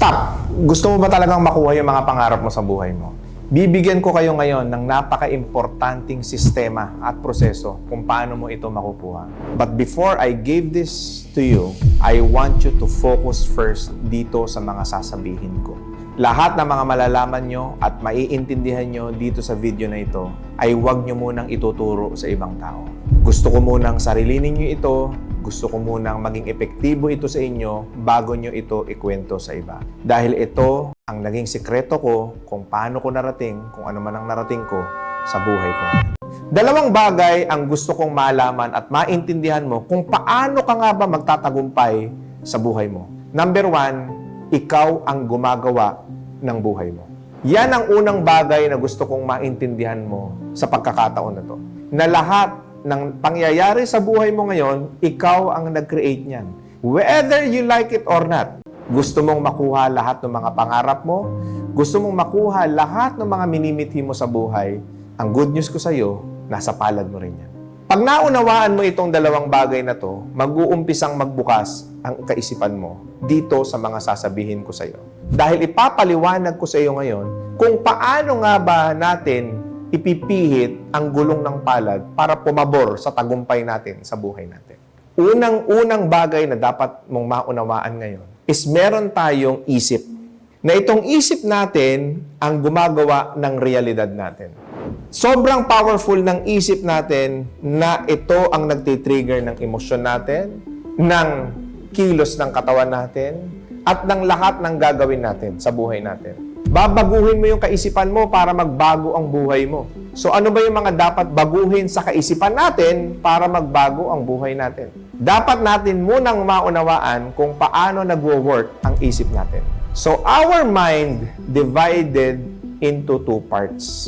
Stop! Gusto mo ba talagang makuha yung mga pangarap mo sa buhay mo? Bibigyan ko kayo ngayon ng napaka-importanting sistema at proseso kung paano mo ito makukuha. But before I give this to you, I want you to focus first dito sa mga sasabihin ko. Lahat ng mga malalaman nyo at maiintindihan nyo dito sa video na ito ay huwag nyo munang ituturo sa ibang tao. Gusto ko munang sarilinin nyo ito, gusto ko munang maging epektibo ito sa inyo bago nyo ito ikwento sa iba. Dahil ito ang naging sikreto ko kung paano ko narating, kung ano man ang narating ko sa buhay ko. Dalawang bagay ang gusto kong malaman at maintindihan mo kung paano ka nga ba magtatagumpay sa buhay mo. Number 1, ikaw ang gumagawa ng buhay mo. Yan ang unang bagay na gusto kong maintindihan mo sa pagkakataon na to. Na lahat ng pangyayari sa buhay mo ngayon, ikaw ang nag-create niyan. Whether you like it or not, gusto mong makuha lahat ng mga pangarap mo, gusto mong makuha lahat ng mga minimithi mo sa buhay, ang good news ko sa iyo, nasa palad mo rin yan. Pag naunawaan mo itong dalawang bagay na to, mag-uumpisang magbukas ang kaisipan mo dito sa mga sasabihin ko sa iyo. Dahil ipapaliwanag ko sa iyo ngayon kung paano nga ba natin ipipihit ang gulong ng palad para pumabor sa tagumpay natin sa buhay natin. Unang-unang bagay na dapat mong maunawaan ngayon is meron tayong isip. Na itong isip natin ang gumagawa ng realidad natin. Sobrang powerful ng isip natin na ito ang nagtitrigger ng emosyon natin, ng kilos ng katawan natin, at ng lahat ng gagawin natin sa buhay natin. Babaguhin mo yung kaisipan mo para magbago ang buhay mo. So ano ba yung mga dapat baguhin sa kaisipan natin para magbago ang buhay natin? Dapat natin munang maunawaan kung paano nagwo-work ang isip natin. So our mind divided into two parts.